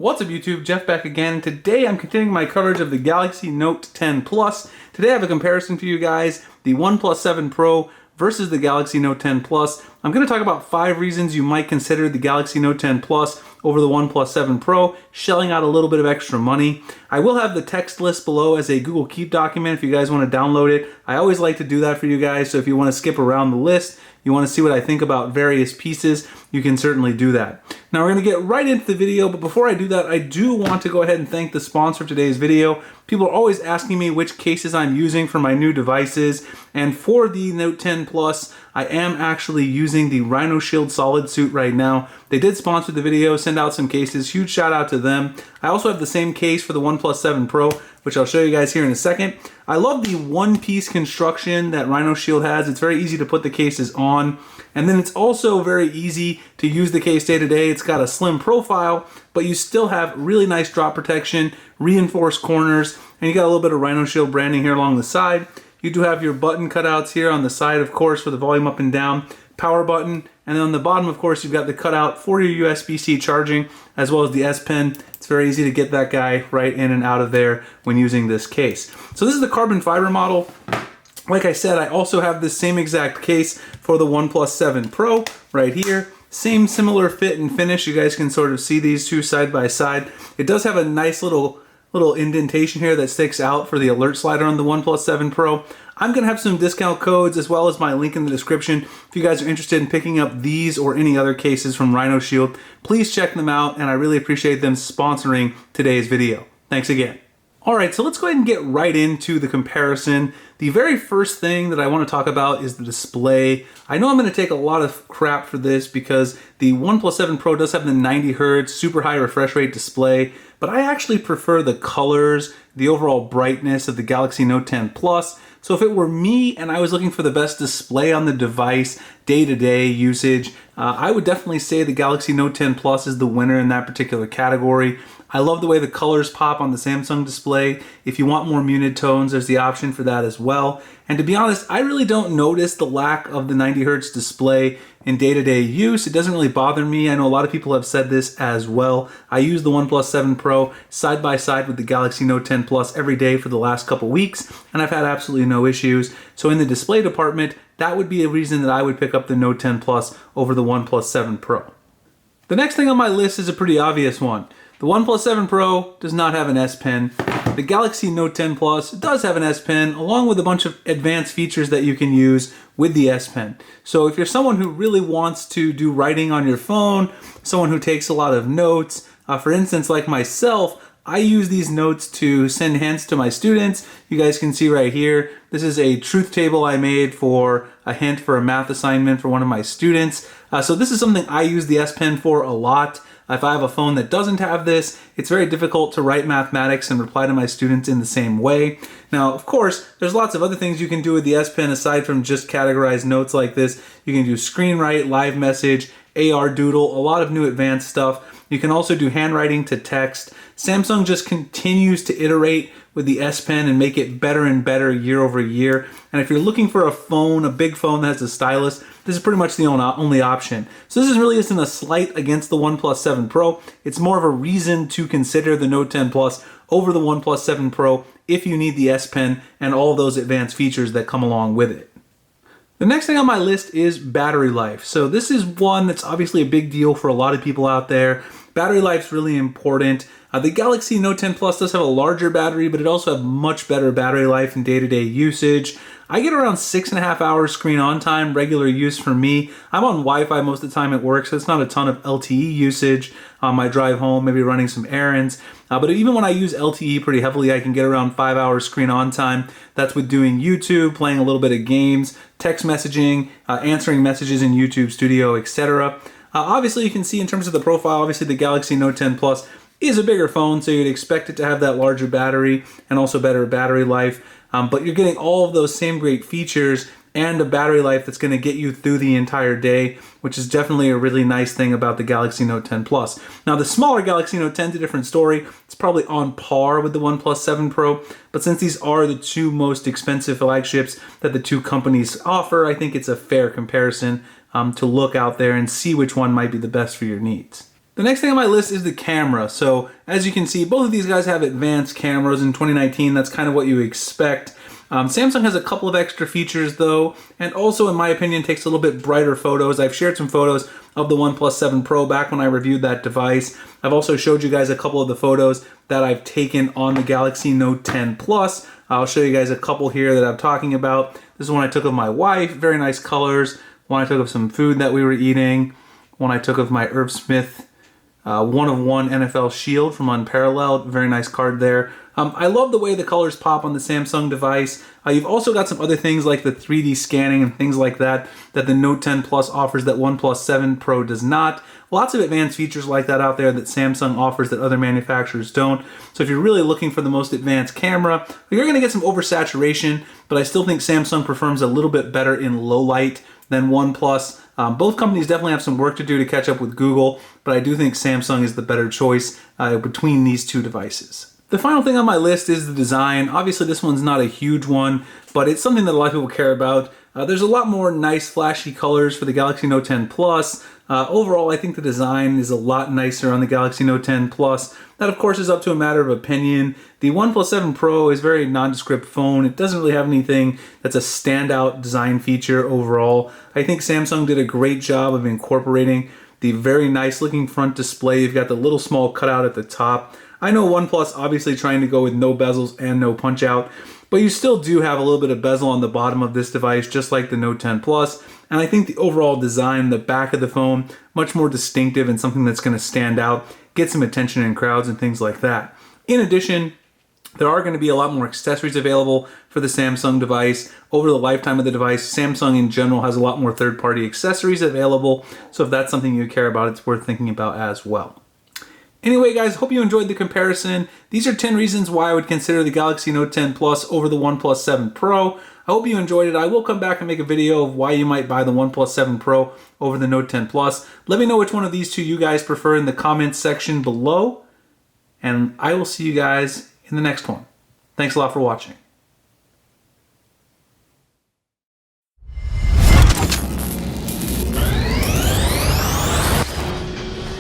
What's up YouTube, Jeff back again, and today I'm continuing my coverage of the Galaxy Note 10 Plus. Today I have a comparison for you guys, the OnePlus 7 Pro versus the Galaxy Note 10 Plus. I'm going to talk about 5 reasons you might consider the Galaxy Note 10 Plus over the OnePlus 7 Pro, shelling out a little bit of extra money. I will have the text list below as a Google Keep document if you guys want to download it. I always like to do that for you guys, so if you want to skip around the list, you want to see what I think about various pieces, you can certainly do that. Now we're going to get right into the video, but before I do that, I do want to go ahead and thank the sponsor of today's video. People are always asking me which cases I'm using for my new devices, and for the Note 10 Plus, I am actually using the RhinoShield Solid Suit right now. They did sponsor the video, send out some cases, huge shout out to them. I also have the same case for the OnePlus 7 Pro, which I'll show you guys here in a second. I love the one-piece construction that RhinoShield has. It's very easy to put the cases on, and then it's also very easy to use the case day to day. It's got a slim profile, but you still have really nice drop protection, reinforced corners, and you got a little bit of RhinoShield branding here along the side. You do have your button cutouts here on the side, of course, for the volume up and down, power button, and then on the bottom, of course, you've got the cutout for your USB-C charging, as well as the S Pen. It's very easy to get that guy right in and out of there when using this case. So this is the carbon fiber model. Like I said, I also have this same exact case for the OnePlus 7 Pro right here. Same similar fit and finish. You guys can sort of see these two side by side. It does have a nice little indentation here that sticks out for the alert slider on the OnePlus 7 Pro. I'm going to have some discount codes as well as my link in the description. If you guys are interested in picking up these or any other cases from RhinoShield, please check them out, and I really appreciate them sponsoring today's video. Thanks again. Alright, so let's go ahead and get right into the comparison. The very first thing that I want to talk about is the display. I know I'm going to take a lot of crap for this because the OnePlus 7 Pro does have the 90 Hz super high refresh rate display, but I actually prefer the colors, the overall brightness of the Galaxy Note 10 Plus. So if it were me and I was looking for the best display on the device, day-to-day usage, I would definitely say the Galaxy Note 10 Plus is the winner in that particular category. I love the way the colors pop on the Samsung display. If you want more muted tones, there's the option for that as well. And to be honest, I really don't notice the lack of the 90 Hz display in day-to-day use. It doesn't really bother me. I know a lot of people have said this as well. I use the OnePlus 7 Pro side by side with the Galaxy Note 10 Plus every day for the last couple weeks, and I've had absolutely no issues. So in the display department, that would be a reason that I would pick up the Note 10 Plus over the OnePlus 7 Pro. The next thing on my list is a pretty obvious one. The OnePlus 7 Pro does not have an S Pen. The Galaxy Note 10 Plus does have an S Pen, along with a bunch of advanced features that you can use with the S Pen. So if you're someone who really wants to do writing on your phone, someone who takes a lot of notes, for instance, like myself, I use these notes to send hints to my students. You guys can see right here, this is a truth table I made for a hint for a math assignment for one of my students. So this is something I use the S Pen for a lot. If I have a phone that doesn't have this, it's very difficult to write mathematics and reply to my students in the same way. Now, of course, there's lots of other things you can do with the S Pen aside from just categorize notes like this. You can do screen write, live message, AR doodle, a lot of new advanced stuff. You can also do handwriting to text. Samsung just continues to iterate with the S Pen and make it better and better year over year. And if you're looking for a phone, a big phone that has a stylus, this is pretty much the only option. So this really isn't a slight against the OnePlus 7 Pro. It's more of a reason to consider the Note 10 Plus over the OnePlus 7 Pro if you need the S Pen and all those advanced features that come along with it. The next thing on my list is battery life. So this is one that's obviously a big deal for a lot of people out there. Battery life's really important. The Galaxy Note 10 Plus does have a larger battery, but it also has much better battery life in day-to-day usage. I get around 6.5 hours screen on time, regular use for me. I'm on Wi-Fi most of the time at work, so it's not a ton of LTE usage on my drive home, maybe running some errands. But even when I use LTE pretty heavily, I can get around 5 hours screen on time. That's with doing YouTube, playing a little bit of games, text messaging, answering messages in YouTube Studio, etc. Obviously, you can see in terms of the profile, obviously the Galaxy Note 10 Plus is a bigger phone, so you'd expect it to have that larger battery and also better battery life. But you're getting all of those same great features and a battery life that's going to get you through the entire day, which is definitely a really nice thing about the Galaxy Note 10 Plus. Now, the smaller Galaxy Note 10 is a different story. It's probably on par with the OnePlus 7 Pro, but since these are the two most expensive flagships that the two companies offer, I think it's a fair comparison to look out there and see which one might be the best for your needs. The next thing on my list is the camera. So as you can see, both of these guys have advanced cameras in 2019. That's kind of what you expect. Samsung has a couple of extra features though, and also in my opinion takes a little bit brighter photos. I've shared some photos of the OnePlus 7 Pro back when I reviewed that device. I've also showed you guys a couple of the photos that I've taken on the Galaxy Note 10 Plus. I'll show you guys a couple here that I'm talking about. This is one I took of my wife, very nice colors. One I took of some food that we were eating. One I took of my Irv Smith 1-of-1 NFL Shield from Unparalleled, very nice card there. I love the way the colors pop on the Samsung device. You've also got some other things like the 3D scanning and things like that that the Note 10 Plus offers that OnePlus 7 Pro does not. Lots of advanced features like that out there that Samsung offers that other manufacturers don't. So if you're really looking for the most advanced camera, you're going to get some oversaturation, but I still think Samsung performs a little bit better in low light than OnePlus. Both companies definitely have some work to do to catch up with Google, but I do think Samsung is the better choice between these two devices. The final thing on my list is the design. Obviously this one's not a huge one, but it's something that a lot of people care about. There's a lot more nice flashy colors for the Galaxy Note 10 Plus. Overall, I think the design is a lot nicer on the Galaxy Note 10 Plus. That of course is up to a matter of opinion. The OnePlus 7 Pro is a very nondescript phone. It doesn't really have anything that's a standout design feature overall. I think Samsung did a great job of incorporating the very nice looking front display. You've got the little small cutout at the top. I know OnePlus obviously trying to go with no bezels and no punch out, but you still do have a little bit of bezel on the bottom of this device, just like the Note 10 Plus. And I think the overall design, the back of the phone, much more distinctive and something that's going to stand out, get some attention in crowds and things like that. In addition, there are going to be a lot more accessories available for the Samsung device. Over the lifetime of the device, Samsung in general has a lot more third-party accessories available. So if that's something you care about, it's worth thinking about as well. Anyway, guys, hope you enjoyed the comparison. These are 10 reasons why I would consider the Galaxy Note 10 Plus over the OnePlus 7 Pro. I hope you enjoyed it. I will come back and make a video of why you might buy the OnePlus 7 Pro over the Note 10 Plus. Let me know which one of these two you guys prefer in the comments section below. And I will see you guys in the next one. Thanks a lot for watching.